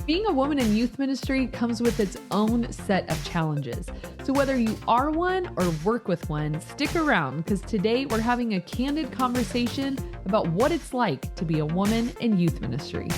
Being a woman in youth ministry comes with its own set of challenges. So whether you are one or work with one, stick around because today we're having a candid conversation about what it's like to be a woman in youth ministry.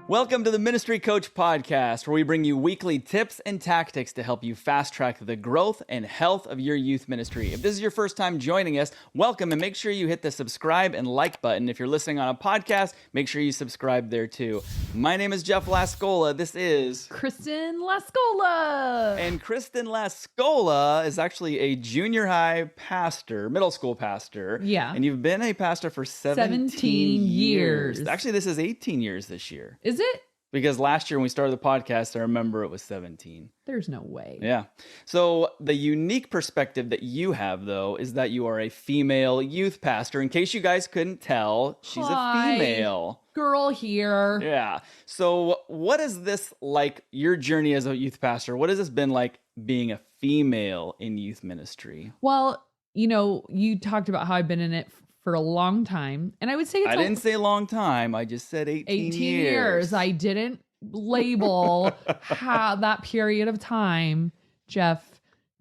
Welcome to the Ministry Coach Podcast, where we bring you weekly tips and tactics to help you fast-track the growth and health of your youth ministry. If this is your first time joining us, welcome, and make sure you hit the subscribe and like button. If you're listening on a podcast, make sure you subscribe there too. My name is Jeff Lascola. This is Kristen Lascola. And Kristen Lascola is actually a junior high pastor, middle school pastor. Yeah. And you've been a pastor for 17 years. Actually, this is 18 years this year. Is it? Because last year when we started the podcast, I remember it was 17. There's no way. Yeah. So the unique perspective that you have, though, is that you are a female youth pastor. In case you guys couldn't tell, she's a female. Girl here. Yeah. So what is this like, your journey as a youth pastor? What has this been like being a female in youth ministry? Well, you know, you talked about how I've been in it for a long time. And I would say I didn't say long time. I just said 18 years. I didn't label how that period of time. Jeff,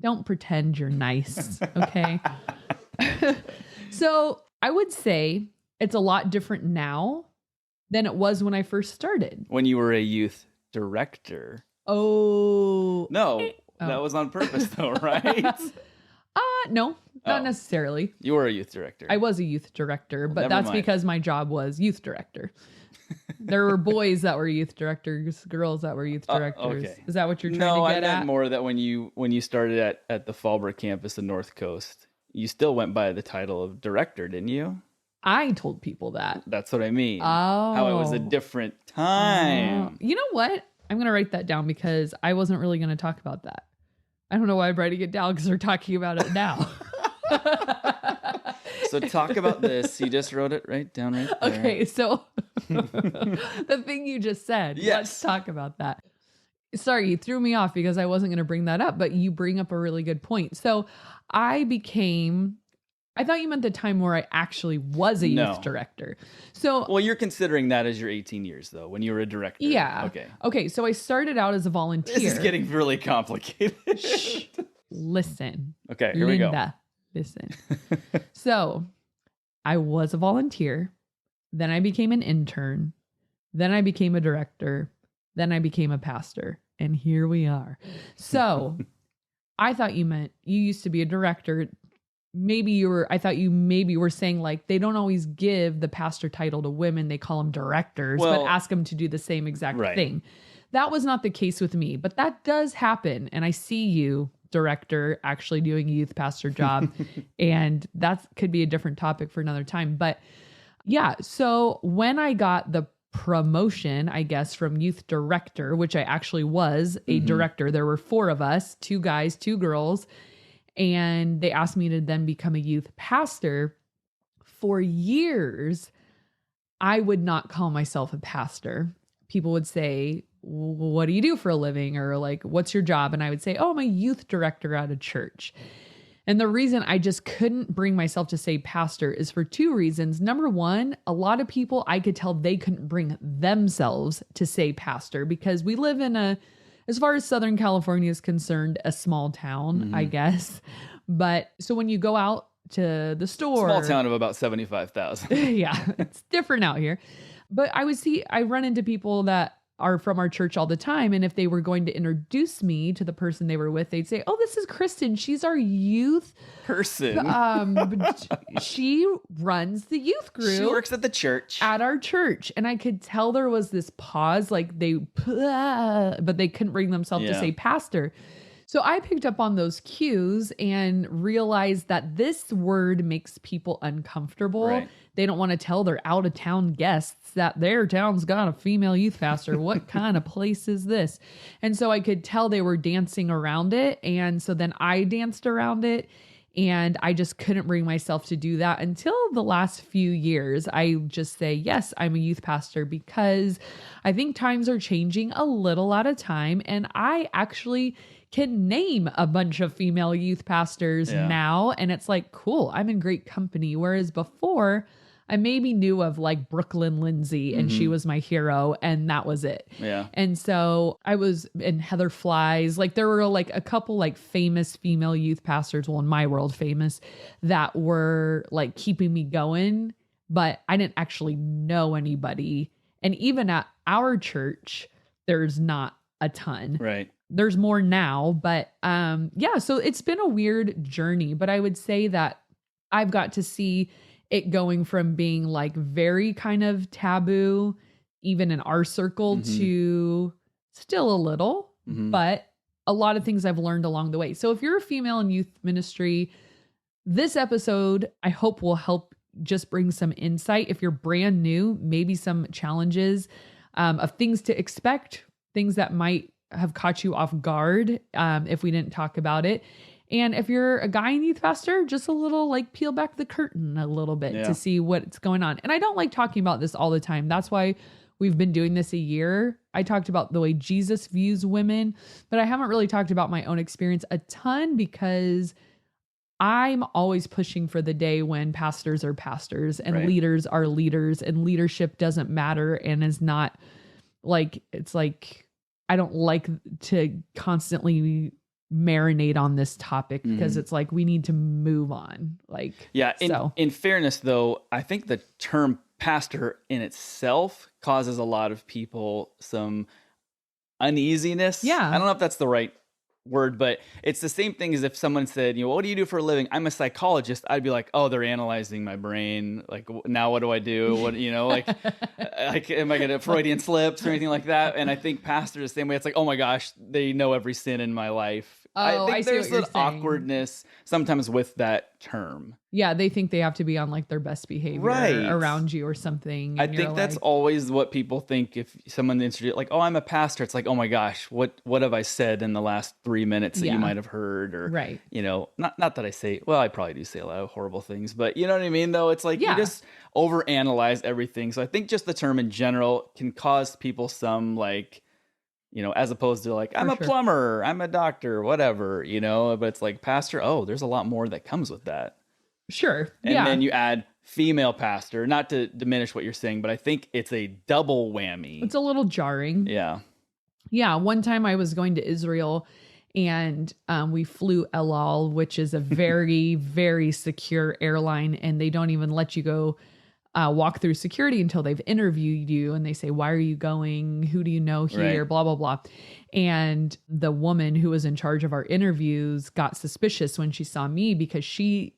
don't pretend you're nice, okay? So I would say it's a lot different now than it was when I first started. When you were a youth director. Oh. No, that was on purpose though, right? No, not necessarily. You were a youth director. I was a youth director, but that's mind. because my job was youth director. There were boys that were youth directors, girls that were youth directors. Okay. Is that what you're trying No, to get I meant at? more that when you started at the Fallbrook campus in North Coast, you still went by the title of director, didn't you? I told people that. That's what I mean. Oh. How it was a different time. You know what? I'm going to write that down because I wasn't really going to talk about that. I don't know why I'm writing it down because we're talking about it now. So talk about this. You just wrote it right down right there. Okay, so the thing you just said, Yes. Let's talk about that. Sorry, you threw me off because I wasn't going to bring that up, but you bring up a really good point. So I thought you meant the time where I actually was a youth director. So, well, you're considering that as your 18 years, though, when you were a director. Yeah. Okay. So I started out as a volunteer. This is getting really complicated. Shh. Listen. Okay, here we go. Linda, listen. So I was a volunteer. Then I became an intern. Then I became a director. Then I became a pastor. And here we are. So I thought you meant you used to be a director. I thought you maybe were saying like they don't always give the pastor title to women. They call them directors, but ask them to do the same exact thing. That was not the case with me, but that does happen. And I see you, director, actually doing a youth pastor job. And that could be a different topic for another time. But yeah, so when I got the promotion, I guess, from youth director, which I actually was a director, there were 4 of us, 2 guys, 2 girls. And they asked me to then become a youth pastor. For years, I would not call myself a pastor. People would say, what do you do for a living? Or like, what's your job? And I would say, oh, I'm a youth director at a church. And the reason I just couldn't bring myself to say pastor is for 2 reasons. Number one, a lot of people, I could tell they couldn't bring themselves to say pastor because we live in as far as Southern California is concerned, a small town, I guess. But so when you go out to the store, small town of about 75,000. Yeah, it's different out here. But I run into people that are from our church all the time. And if they were going to introduce me to the person they were with, they'd say, oh, this is Kristen. She's our youth person. She runs the youth group. She works at the church. At our church. And I could tell there was this pause, like but they couldn't bring themselves to say pastor. So I picked up on those cues and realized that this word makes people uncomfortable. Right. They don't want to tell their out-of-town guests that their town's got a female youth pastor. What kind of place is this? And so I could tell they were dancing around it. And so then I danced around it. And I just couldn't bring myself to do that until the last few years. I just say, yes, I'm a youth pastor because I think times are changing a little at a time. And I actually can name a bunch of female youth pastors Yeah. now. And it's like, cool, I'm in great company. Whereas before, I maybe knew of like Brooklyn Lindsay and she was my hero and that was it. Yeah. And so I was in Heather Flies. Like there were like a couple like famous female youth pastors, well, in my world, famous, that were like keeping me going, but I didn't actually know anybody. And even at our church, there's not a ton. Right. There's more now, but yeah, so it's been a weird journey, but I would say that I've got to see it going from being like very kind of taboo, even in our circle, to still a little, but a lot of things I've learned along the way. So if you're a female in youth ministry, this episode, I hope will help just bring some insight. If you're brand new, maybe some challenges of things to expect, things that might have caught you off guard if we didn't talk about it. And if you're a guy in youth pastor, just a little like peel back the curtain a little bit to see what's going on. And I don't like talking about this all the time. That's why we've been doing this a year. I talked about the way Jesus views women, but I haven't really talked about my own experience a ton because I'm always pushing for the day when pastors are pastors and leaders are leaders and leadership doesn't matter and is not like, it's like, I don't like to constantly marinate on this topic because it's like we need to move on. Like, yeah. So In fairness, though, I think the term pastor in itself causes a lot of people some uneasiness. Yeah. I don't know if that's the right word, but it's the same thing as if someone said, you know, what do you do for a living? I'm a psychologist. I'd be like, oh, they're analyzing my brain. Like, now what do I do? What, you know, like, am I going to Freudian slips or anything like that? And I think pastors the same way. It's like, oh my gosh, they know every sin in my life. Oh, I think I see there's what you're an awkwardness sometimes with that term. yeah, they think they have to be on like their best behavior around you or something. I think that's always what people think if someone introduces, like, oh, I'm a pastor. It's like, oh my gosh, what have I said in the last 3 minutes that you might have heard? Or, you know, not that I say, well, I probably do say a lot of horrible things, but you know what I mean, though? It's like you just overanalyze everything. So I think just the term in general can cause people some like, you know, as opposed to like, I'm a plumber, I'm a doctor, whatever, you know, but it's like pastor. Oh, there's a lot more that comes with that. Sure. And then you add female pastor, not to diminish what you're saying, but I think it's a double whammy. It's a little jarring. Yeah. Yeah. One time I was going to Israel and we flew El Al, which is a very, very secure airline. And they don't even let you go walk through security until they've interviewed you and they say, why are you going? Who do you know here? Blah, blah, blah. And the woman who was in charge of our interviews got suspicious when she saw me because she,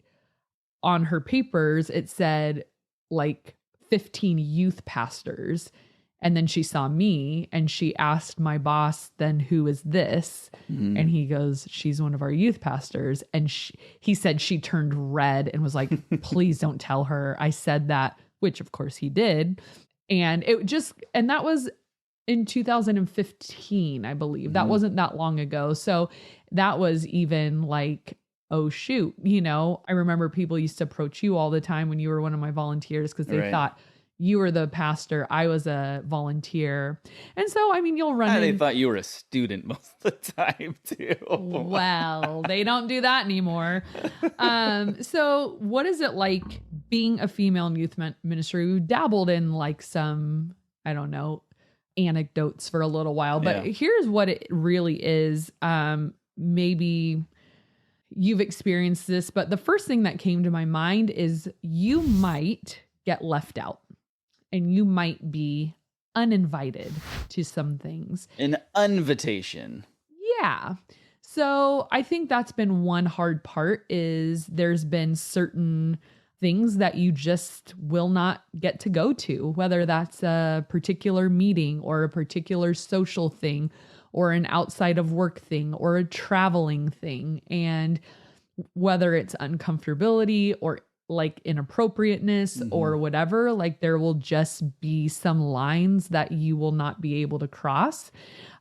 on her papers, it said like 15 youth pastors. And then she saw me and she asked my boss, then who is this? And he goes, she's one of our youth pastors. And he said she turned red and was like, please don't tell her I said that, which of course he did. And that was in 2015, I believe. That wasn't that long ago. So that was even like, oh shoot, you know, I remember people used to approach you all the time when you were one of my volunteers because they thought you were the pastor, I was a volunteer. And so, I mean, you'll run and they thought you were a student most of the time too. Well, they don't do that anymore. So what is it like being a female in youth ministry? We dabbled in like some, I don't know, anecdotes for a little while, but here's what it really is. Maybe you've experienced this, but the first thing that came to my mind is you might get left out and you might be uninvited to some things. An invitation. Yeah. So I think that's been one hard part is there's been certain things that you just will not get to go to, whether that's a particular meeting or a particular social thing or an outside of work thing or a traveling thing. And whether it's uncomfortability or like inappropriateness or whatever, like there will just be some lines that you will not be able to cross,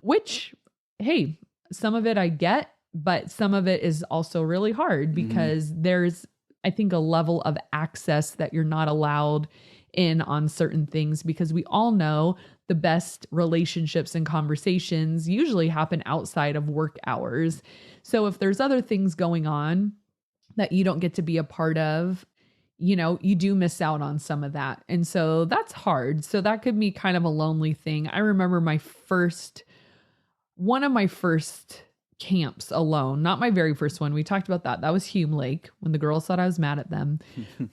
which, hey, some of it I get, but some of it is also really hard because there's, I think, a level of access that you're not allowed in on certain things, because we all know the best relationships and conversations usually happen outside of work hours. So if there's other things going on that you don't get to be a part of, you do miss out on some of that. And so that's hard. So that could be kind of a lonely thing. I remember one of my first camps alone, not my very first one. We talked about that. That was Hume Lake, when the girls thought I was mad at them.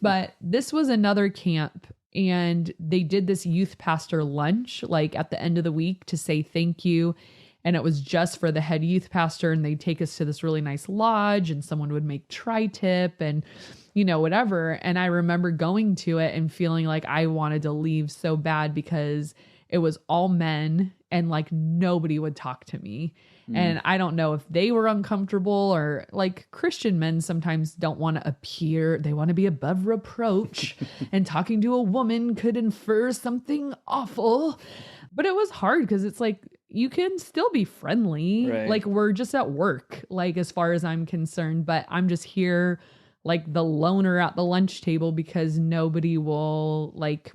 But this was another camp, and they did this youth pastor lunch like at the end of the week to say thank you. And it was just for the head youth pastor, and they'd take us to this really nice lodge, and someone would make tri-tip and whatever. And I remember going to it and feeling like I wanted to leave so bad, because it was all men and like nobody would talk to me. And I don't know if they were uncomfortable, or like Christian men sometimes don't want to appear, they want to be above reproach and talking to a woman could infer something awful. But it was hard, because it's like, you can still be friendly. Right. Like, we're just at work, like, as far as I'm concerned, but I'm just here like the loner at the lunch table, because nobody will like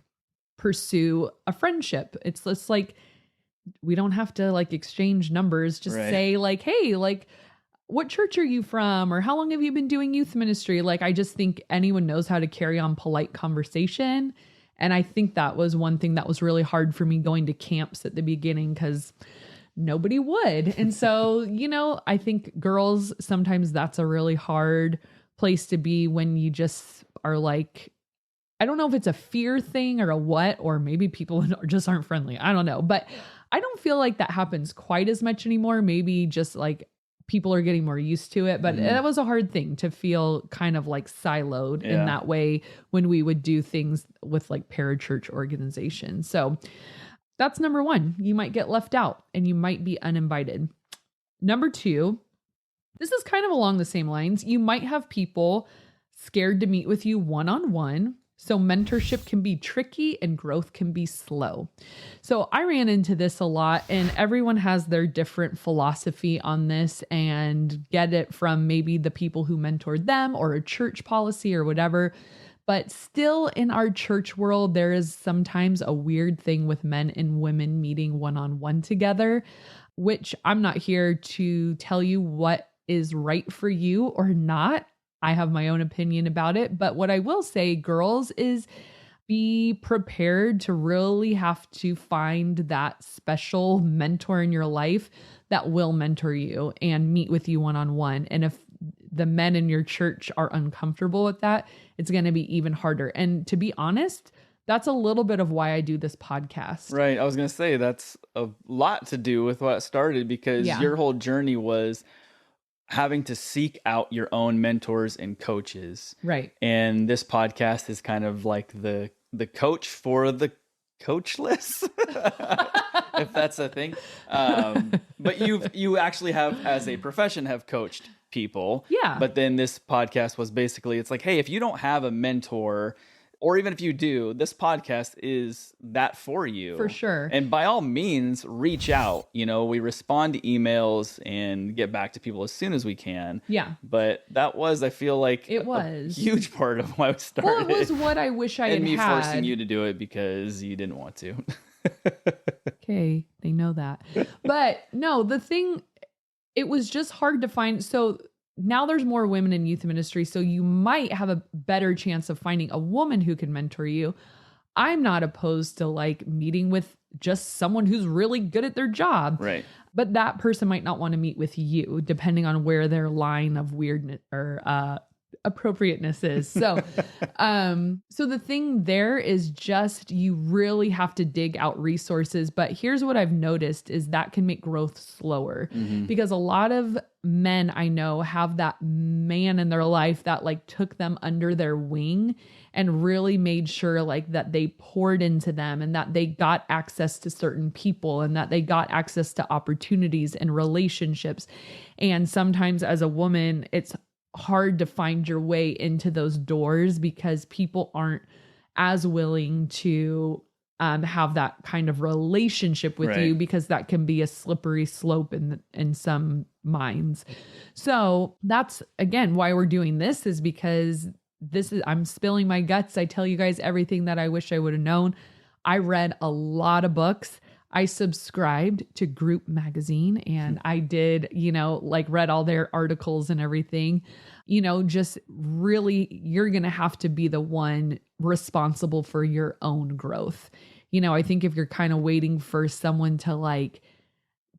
pursue a friendship. It's just like, we don't have to like exchange numbers. Just say like, hey, like, what church are you from? Or how long have you been doing youth ministry? Like, I just think anyone knows how to carry on polite conversation. And I think that was one thing that was really hard for me going to camps at the beginning, because nobody would. And so, I think girls, sometimes that's a really hard place to be, when you just are like, I don't know if it's a fear thing or a what, or maybe people just aren't friendly. I don't know. But I don't feel like that happens quite as much anymore. Maybe just like people are getting more used to it. But that was a hard thing to feel kind of like siloed in that way when we would do things with like parachurch organizations. So that's number one. You might get left out and you might be uninvited. Number two, this is kind of along the same lines. You might have people scared to meet with you one-on-one. So mentorship can be tricky and growth can be slow. So I ran into this a lot, and everyone has their different philosophy on this, and get it from maybe the people who mentored them or a church policy or whatever. But still, in our church world, there is sometimes a weird thing with men and women meeting one-on-one together, which I'm not here to tell you what is right for you or not. I have my own opinion about it. But what I will say, girls, is be prepared to really have to find that special mentor in your life that will mentor you and meet with you one-on-one. And if the men in your church are uncomfortable with that, it's going to be even harder. And to be honest, that's a little bit of why I do this podcast. Right. I was going to say that's a lot to do with what started, because your whole journey was having to seek out your own mentors and coaches. Right. And this podcast is kind of like the coach for the coachless, if that's a thing. But you actually have, as a profession, have coached people. Yeah. But then this podcast was basically, it's like, hey, if you don't have a mentor, or even if you do, this podcast is that for you. For sure. And by all means, reach out. We respond to emails and get back to people as soon as we can. Yeah. But that was, I feel like, it was a huge part of why we started. Well, it was what I wish I had and me had. forcing you to do it because you didn't want to. Okay, they know that. But no, the thing, it was just hard to find. So now there's more women in youth ministry, so you might have a better chance of finding a woman who can mentor you. I'm not opposed to like meeting with just someone who's really good at their job. Right. But that person might not want to meet with you, depending on where their line of weirdness or appropriateness is. So, so the thing there is just, you really have to dig out resources. But here's what I've noticed is that can make growth slower, because a lot of men I know have that man in their life that like took them under their wing and really made sure like that they poured into them, and that they got access to certain people, and that they got access to opportunities and relationships. And sometimes as a woman, it's hard to find your way into those doors because people aren't as willing to have that kind of relationship with you, because that can be a slippery slope in some minds. So that's, again, why we're doing this, is because I'm spilling my guts. I tell you guys everything that I wish I would have known. I read a lot of books. I subscribed to Group Magazine and I did, read all their articles and everything. Just really, you're going to have to be the one responsible for your own growth. I think if you're kind of waiting for someone to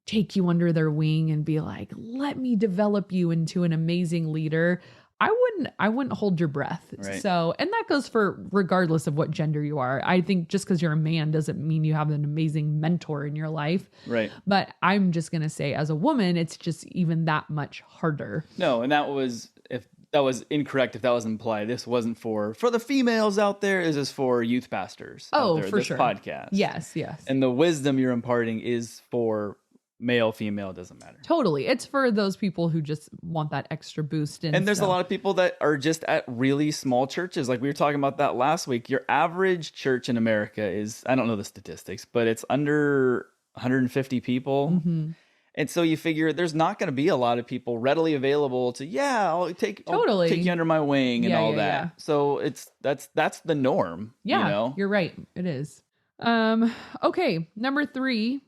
take you under their wing and be like, let me develop you into an amazing leader, I wouldn't hold your breath. Right. So, and that goes for regardless of what gender you are. I think just because you're a man doesn't mean you have an amazing mentor in your life. Right. But I'm just going to say as a woman, it's just even that much harder. No. And if that was incorrect, if that was implied, this wasn't for the females out there. This is for youth pastors. Oh, out there, for this sure. podcast. Yes. And the wisdom you're imparting is for male, female, doesn't matter. Totally. It's for those people who just want that extra boost. And there's a lot of people that are just at really small churches. Like we were talking about that last week. Your average church in America is, I don't know the statistics, but it's under 150 people. Mm-hmm. And so you figure there's not going to be a lot of people readily available to, I'll take you under my wing and all that. Yeah. So that's the norm. Yeah, you're right. It is. Okay. Number 3.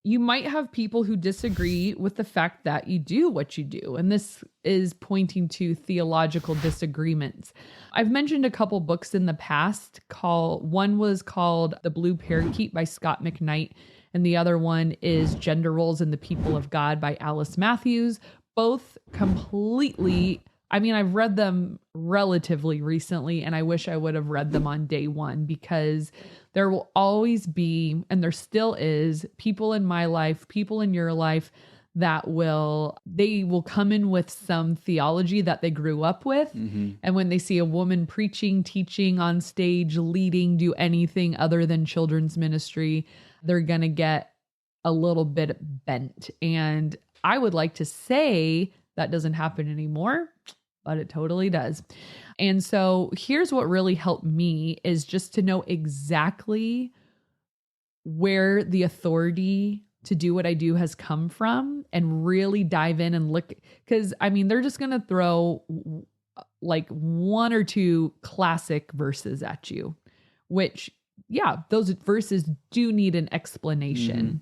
You might have people who disagree with the fact that you do what you do. And this is pointing to theological disagreements. I've mentioned a couple books in the past. One was called The Blue Parakeet by Scot McKnight. And the other one is Gender Roles in the People of God by Alice Mathews. Both completely, I've read them relatively recently, and I wish I would have read them on day one, because there will always be, and there still is, people in my life, people in your life that will come in with some theology that they grew up with. Mm-hmm. And when they see a woman preaching, teaching on stage, leading, do anything other than children's ministry, they're going to get a little bit bent. And I would like to say that doesn't happen anymore, but it totally does. And so here's what really helped me is just to know exactly where the authority to do what I do has come from and really dive in and look, because they're just going to throw like 1 or 2 classic verses at you, which, those verses do need an explanation.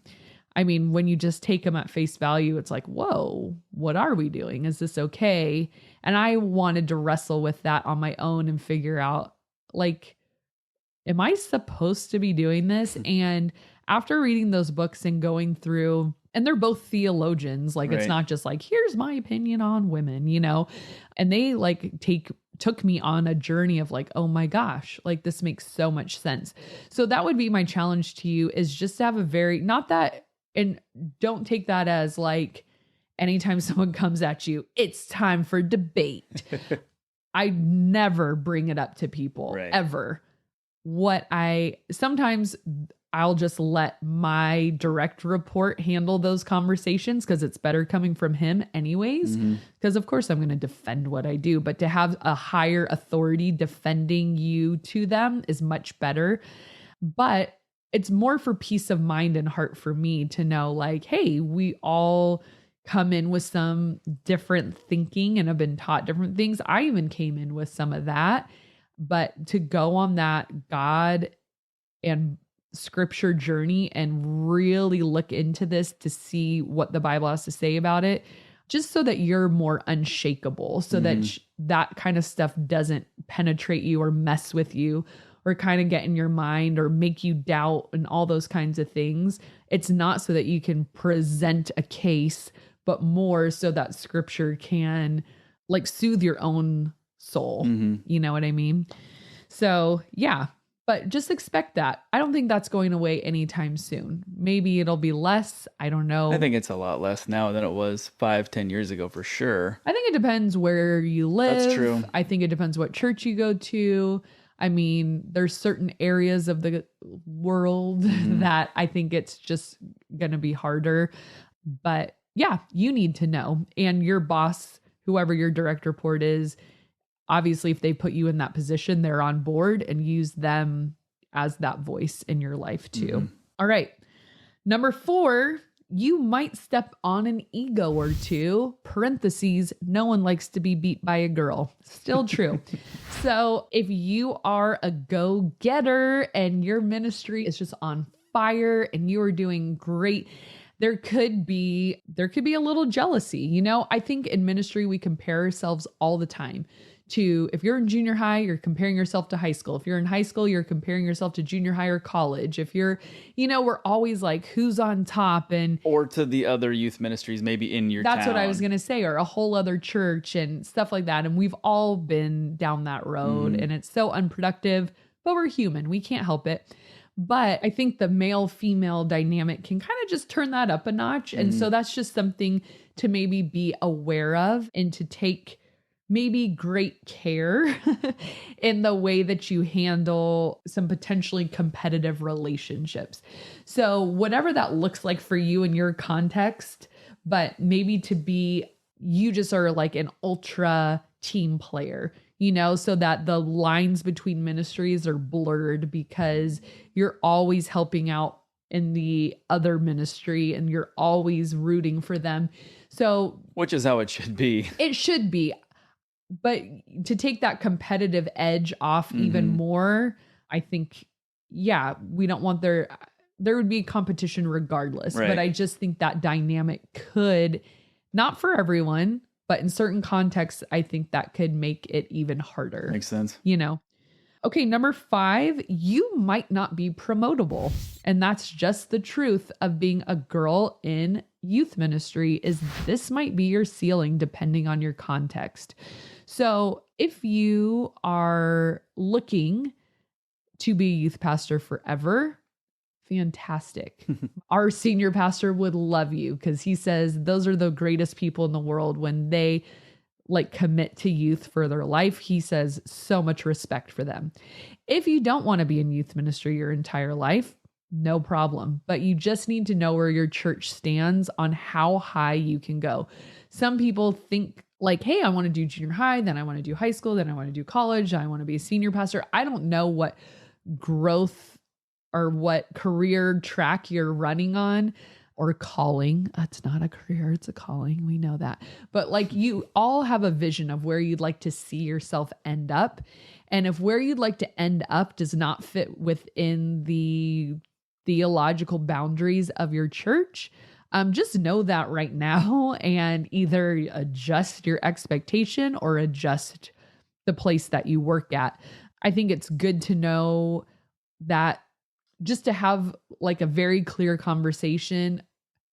Mm-hmm. When you just take them at face value, it's like, whoa, what are we doing? Is this okay? And I wanted to wrestle with that on my own and figure out, am I supposed to be doing this? And after reading those books and going through, and they're both theologians, right. It's not just here's my opinion on women, and they took me on a journey of oh my gosh, this makes so much sense. So that would be my challenge to you, is just to have and don't take that as anytime someone comes at you, it's time for debate. I never bring it up to people, ever. Sometimes I'll just let my direct report handle those conversations, because it's better coming from him anyways. Because of course I'm going to defend what I do, but to have a higher authority defending you to them is much better. But it's more for peace of mind and heart for me to know hey, we all come in with some different thinking and have been taught different things. I even came in with some of that, but to go on that God and scripture journey and really look into this to see what the Bible has to say about it, just so that you're more unshakable, so that that kind of stuff doesn't penetrate you or mess with you or kind of get in your mind or make you doubt and all those kinds of things. It's not so that you can present a case, but more so that scripture can soothe your own soul. You know what I mean? So but just expect that. I don't think that's going away anytime soon. Maybe it'll be less. I don't know. I think it's a lot less now than it was 5-10 years ago for sure. I think it depends where you live. That's true. I think it depends what church you go to. There's certain areas of the world that I think it's just going to be harder. But you need to know. And your boss, whoever your direct report is, obviously, if they put you in that position, they're on board, and use them as that voice in your life too. All right. Number 4 you might step on an ego or two, parentheses, no one likes to be beat by a girl. Still true. So if you are a go-getter and your ministry is just on fire and you are doing great, there could be a little jealousy. You know, I think in ministry, we compare ourselves all the time to, if you're in junior high, you're comparing yourself to high school. If you're in high school, you're comparing yourself to junior high or college. If you're, you know, we're always like, who's on top, and or to the other youth ministries, maybe in your that's town. what I was going to say, or a whole other church and stuff like that. And we've all been down that road and it's so unproductive, but we're human. We can't help it. But I think the male-female dynamic can kind of just turn that up a notch. And so that's just something to maybe be aware of and to take maybe great care in the way that you handle some potentially competitive relationships. So whatever that looks like for you in your context, but maybe to be, you just are like an ultra team player, you know, so that the lines between ministries are blurred because you're always helping out in the other ministry and you're always rooting for them. So, which is how it should be. It should be. But to take that competitive edge off even more, I think, yeah, we don't want there would be competition regardless. Right. But I just think that dynamic could, not for everyone, but in certain contexts, I think that could make it even harder. Makes sense. You know? Okay, number 5, you might not be promotable. And that's just the truth of being a girl in youth ministry, is this might be your ceiling depending on your context. So if you are looking to be a youth pastor forever, fantastic. Our senior pastor would love you because he says those are the greatest people in the world when they like commit to youth for their life. He says so much respect for them. If you don't want to be in youth ministry your entire life, no problem. But you just need to know where your church stands on how high you can go. Some people think like, hey, I want to do junior high, then I want to do high school, then I want to do college, I want to be a senior pastor. I don't know what growth or what career track you're running on or calling. It's not a career, it's a calling. We know that. But like you all have a vision of where you'd like to see yourself end up. And if where you'd like to end up does not fit within the theological boundaries of your church, just know that right now and either adjust your expectation or adjust the place that you work at. I think it's good to know that, just to have like a very clear conversation.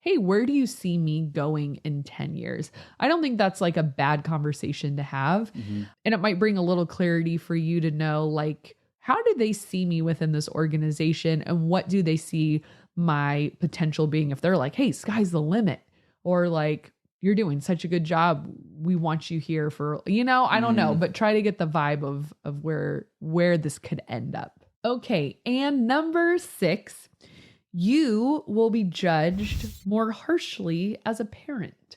Hey, where do you see me going in 10 years? I don't think that's like a bad conversation to have. And it might bring a little clarity for you to know, like, how do they see me within this organization and what do they see my potential being? If they're like, hey, sky's the limit, or like, you're doing such a good job, we want you here for, you know, I don't know, but try to get the vibe of where this could end up. Okay. And number 6, you will be judged more harshly as a parent.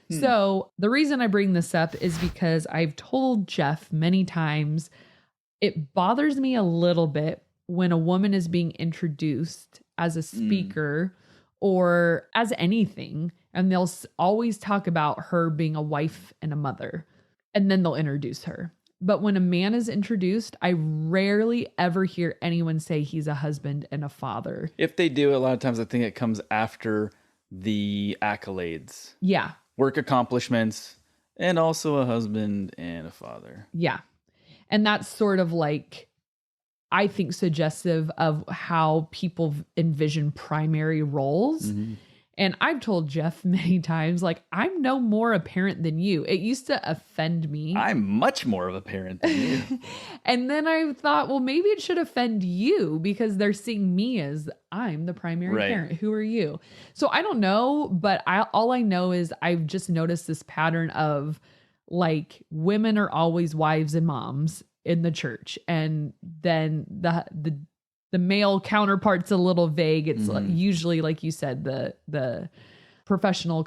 So the reason I bring this up is because I've told Jeff many times, it bothers me a little bit when a woman is being introduced as a speaker or as anything, and they'll always talk about her being a wife and a mother, and then they'll introduce her. But when a man is introduced, I rarely ever hear anyone say he's a husband and a father. If they do, a lot of times I think it comes after the accolades. Yeah. Work accomplishments, and also a husband and a father. Yeah. And that's sort of like, I think, suggestive of how people envision primary roles. And I've told Jeff many times, like, I'm no more a parent than you. It used to offend me. I'm much more of a parent than you. And then I thought, well, maybe it should offend you because they're seeing me as I'm the primary parent. Who are you? So I don't know, but all I know is I've just noticed this pattern of like women are always wives and moms in the church. And then the male counterpart's a little vague. It's usually, like you said, the professional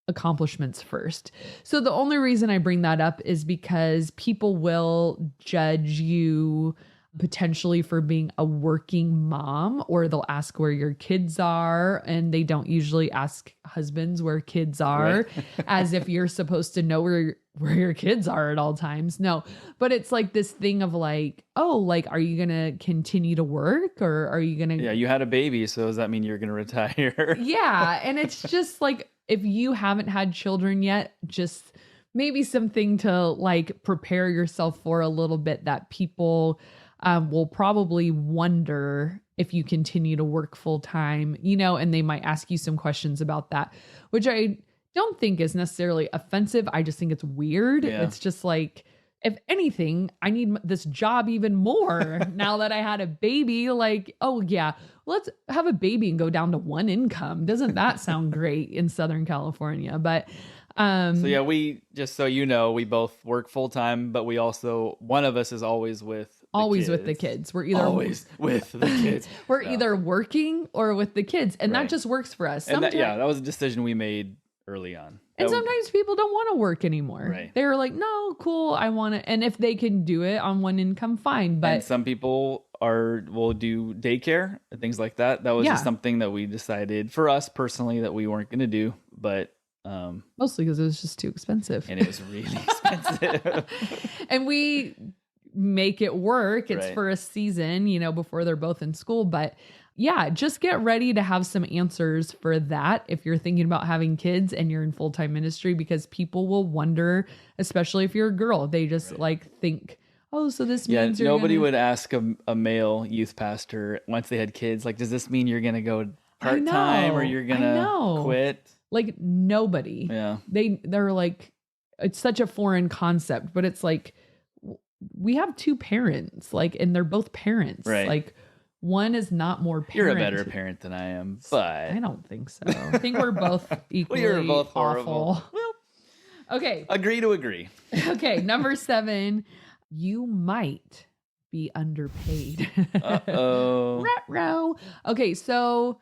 accomplishments first. So the only reason I bring that up is because people will judge you potentially for being a working mom, or they'll ask where your kids are, and they don't usually ask husbands where kids are, Right. as if you're supposed to know where your kids are at all times. No, but it's like this thing of like, oh, like, are you going to continue to work, or are you going to... Yeah, you had a baby, so does that mean you're going to retire? Yeah. And it's just like, if you haven't had children yet, just maybe something to like prepare yourself for a little bit, that people will probably wonder if you continue to work full time, and they might ask you some questions about that, which I don't think is necessarily offensive. I just think it's weird. Yeah. It's just like, if anything, I need this job even more now that I had a baby. Like, oh yeah, let's have a baby and go down to one income. Doesn't that sound great in Southern California? But so yeah, we, just so you know, we both work full time, but we also, one of us is always with the kids. We're either always with the kids. We're either working or with the kids, and that just works for us. And that was a decision we made early on. And sometimes people don't want to work anymore. Right. They're like, no, cool, I want to. And if they can do it on one income, fine. But and some people will do daycare and things like that. That was just something that we decided for us personally that we weren't going to do, but mostly because it was just too expensive. And it was really expensive. And we make it work. It's for a season, before they're both in school. But yeah, just get ready to have some answers for that if you're thinking about having kids and you're in full-time ministry, because people will wonder, especially if you're a girl, they just like think, oh, so this means you're nobody would ask a male youth pastor once they had kids, like, does this mean you're going to go part-time or you're going to quit? Like, nobody. Yeah. They're like, it's such a foreign concept, but it's like, we have two parents, like, and they're both parents. Right. Like, one is not more parent. You're a better parent than I am, but I don't think so. I think we're both equally we're both horrible. Awful. Well, okay. Agree to agree. Okay. Number 7, you might be underpaid. Uh-oh. Ruh-roh. Okay. So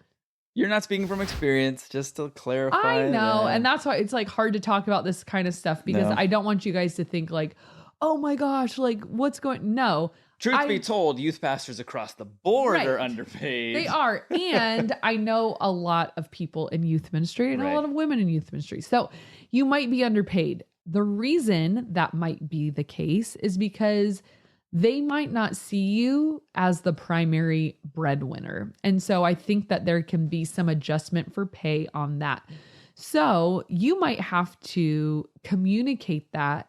you're not speaking from experience, just to clarify. I know. that. And that's why it's like hard to talk about this kind of stuff, because I don't want you guys to think like, oh my gosh, like what's going, no. Truth be told, youth pastors across the board are underpaid. They are. And I know a lot of people in youth ministry and a lot of women in youth ministry. So you might be underpaid. The reason that might be the case is because they might not see you as the primary breadwinner. And so I think that there can be some adjustment for pay on that. So you might have to communicate that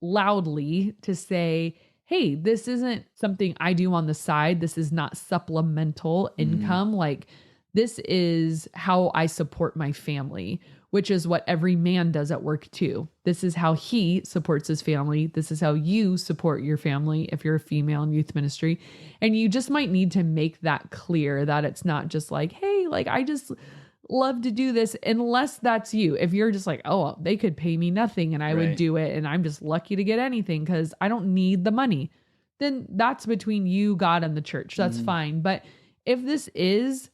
loudly to say, hey, this isn't something I do on the side. This is not supplemental income. Like, this is how I support my family, which is what every man does at work too. This is how he supports his family. This is how you support your family if you're a female in youth ministry. And you just might need to make that clear, that it's not just like, hey, like, I just love to do this, unless that's you. If you're just like, oh, they could pay me nothing and I would do it, and I'm just lucky to get anything because I don't need the money, then that's between you, God, and the church. That's fine. But if this is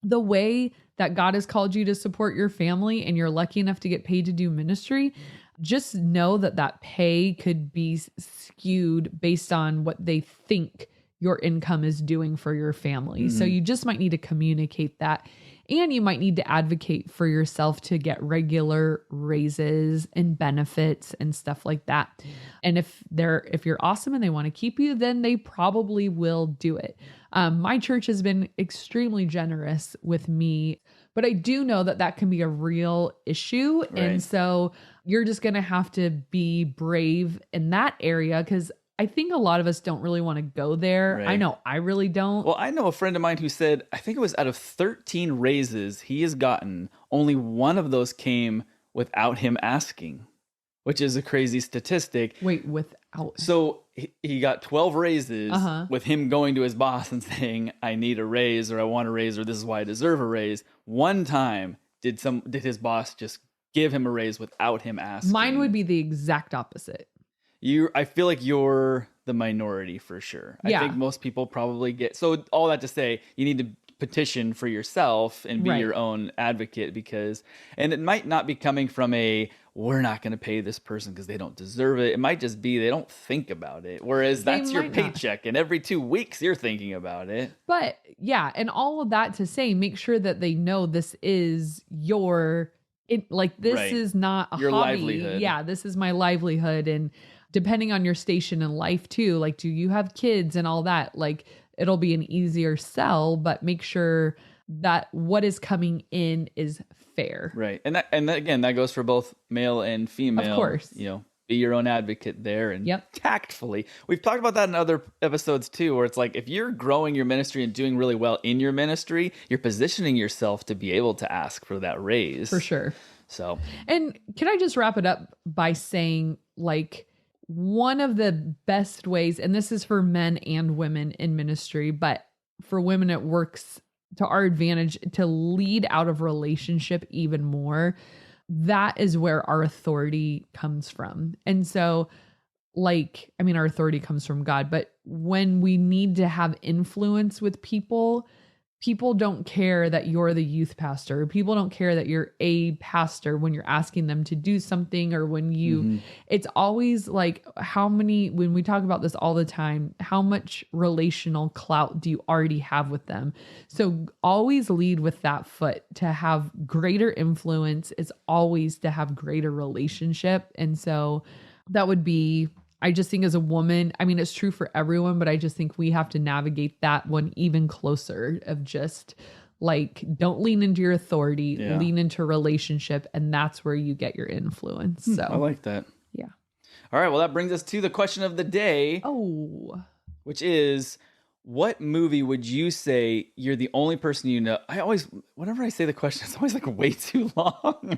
the way that God has called you to support your family and you're lucky enough to get paid to do ministry, just know that that pay could be skewed based on what they think your income is doing for your family. So you just might need to communicate that. And you might need to advocate for yourself to get regular raises and benefits and stuff like that. And if you're awesome and they want to keep you, then they probably will do it. My church has been extremely generous with me, but I do know that can be a real issue. Right. And so you're just going to have to be brave in that area, because I think a lot of us don't really want to go there. Right. I know I really don't. Well, I know a friend of mine who said, I think it was out of 13 raises he has gotten, only one of those came without him asking, which is a crazy statistic. Wait, without? So he got 12 raises with him going to his boss and saying, I need a raise, or I want a raise, or this is why I deserve a raise. One time did his boss just give him a raise without him asking. Mine would be the exact opposite. I feel like you're the minority for sure. Yeah. I think most people probably get, so all that to say, you need to petition for yourself and be your own advocate, and it might not be coming from we're not going to pay this person because they don't deserve it. It might just be they don't think about it. Whereas that's your paycheck, and every 2 weeks you're thinking about it. But yeah, and all of that to say, make sure that they know this is this is not your hobby. Livelihood. Yeah, this is my livelihood. And depending on your station in life too, like, do you have kids and all that? Like, it'll be an easier sell, but make sure that what is coming in is fair. Right. And that again, that goes for both male and female. Of course. Be your own advocate there and yep. tactfully. We've talked about that in other episodes too, where it's like, if you're growing your ministry and doing really well in your ministry, you're positioning yourself to be able to ask for that raise. For sure. So, and can I just wrap it up by saying, like, one of the best ways, and this is for men and women in ministry, but for women, it works to our advantage to lead out of relationship even more. That is where our authority comes from. And so, our authority comes from God, but when we need to have influence with people don't care that you're the youth pastor. People don't care that you're a pastor when you're asking them to do something, or when you, it's always like, when we talk about this all the time, how much relational clout do you already have with them? So always lead with that foot. To have greater influence is always to have greater relationship. And so that would be, I just think as a woman, it's true for everyone, but I just think we have to navigate that one even closer, of just like, don't lean into your authority, lean into relationship. And that's where you get your influence. So I like that. Yeah. All right. Well, that brings us to the question of the day. Oh, which is, what movie would you say you're the only person you know? Whenever I say the question, it's always like way too long.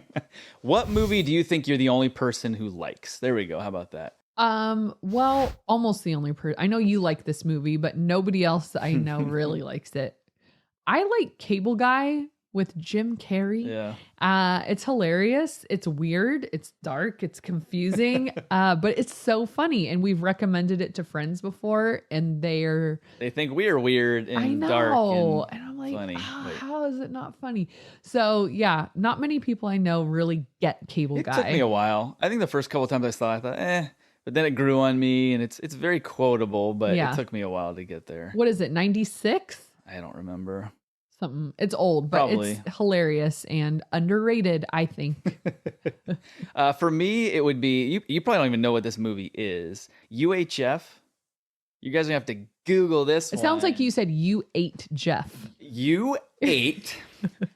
What movie do you think you're the only person who likes? There we go. How about that? Well, almost the only person. I know you like this movie, but nobody else I know really likes it. I like Cable Guy with Jim Carrey. Yeah. It's hilarious. It's weird. It's dark. It's confusing. But it's so funny. And we've recommended it to friends before, and they think we are weird and dark and I'm like, funny. How is it not funny? So yeah, not many people I know really get Cable Guy. It took me a while. I think the first couple of times I saw it, I thought, but then it grew on me, and it's very quotable, but it took me a while to get there. What is it, 96? I don't remember. Something. It's old, but Probably. It's hilarious and underrated, I think. For me, it would be, you probably don't even know what this movie is. UHF. You guys are going to have to Google this It sounds like you said you ate Jeff. You ate.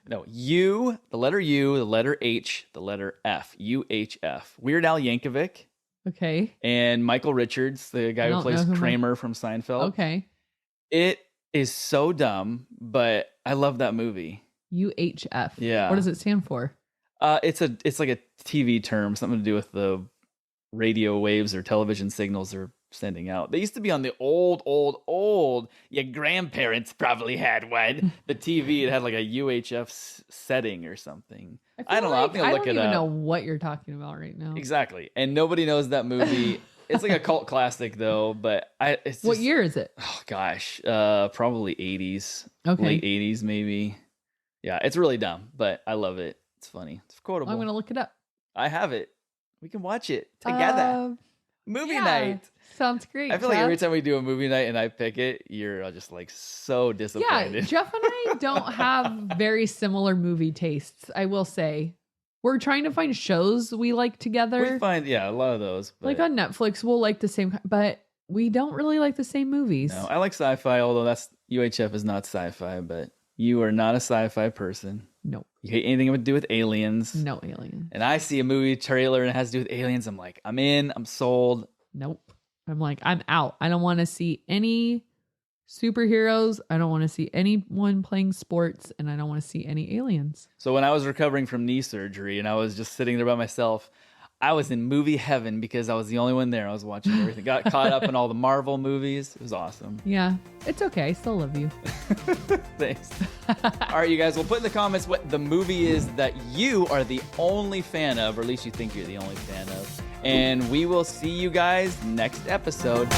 No, U, the letter U, the letter H, the letter F. UHF. Weird Al Yankovic. Okay. And Michael Richards, the guy who plays Kramer from Seinfeld. Okay. It is so dumb, but I love that movie. UHF. Yeah. What does it stand for? It's like a TV term, something to do with the radio waves or television signals they're sending out. They used to be on the old. Your grandparents probably had one. The TV, it had like a UHF setting or something. I don't know. I'm gonna look it up. I don't even know what you're talking about right now. Exactly, and nobody knows that movie. It's like a cult classic though, but it's just, what year is it? Oh gosh, probably 80s, okay, late 80s maybe. Yeah, it's really dumb, but I love it. It's funny. It's quotable. I'm gonna look it up. I have it. We can watch it together. Movie night. Sounds great. I feel like every time we do a movie night and I pick it, you're just like so disappointed. Yeah, Jeff and I don't have very similar movie tastes, I will say. We're trying to find shows we like together. We find, a lot of those. But... like on Netflix, we'll like the same, but we don't really like the same movies. No, I like sci-fi, although UHF is not sci-fi, but you are not a sci-fi person. Nope. You hate anything to do with aliens. No aliens. And I see a movie trailer and it has to do with aliens. I'm like, I'm in, I'm sold. Nope. I'm like, I'm out. I don't want to see any superheroes. I don't want to see anyone playing sports, and I don't want to see any aliens. So when I was recovering from knee surgery and I was just sitting there by myself, I was in movie heaven because I was the only one there. I was watching everything. Got caught up in all the Marvel movies. It was awesome. Yeah, it's okay. I still love you. Thanks. All right, you guys, we'll put in the comments what the movie is that you are the only fan of, or at least you think you're the only fan of. And we will see you guys next episode.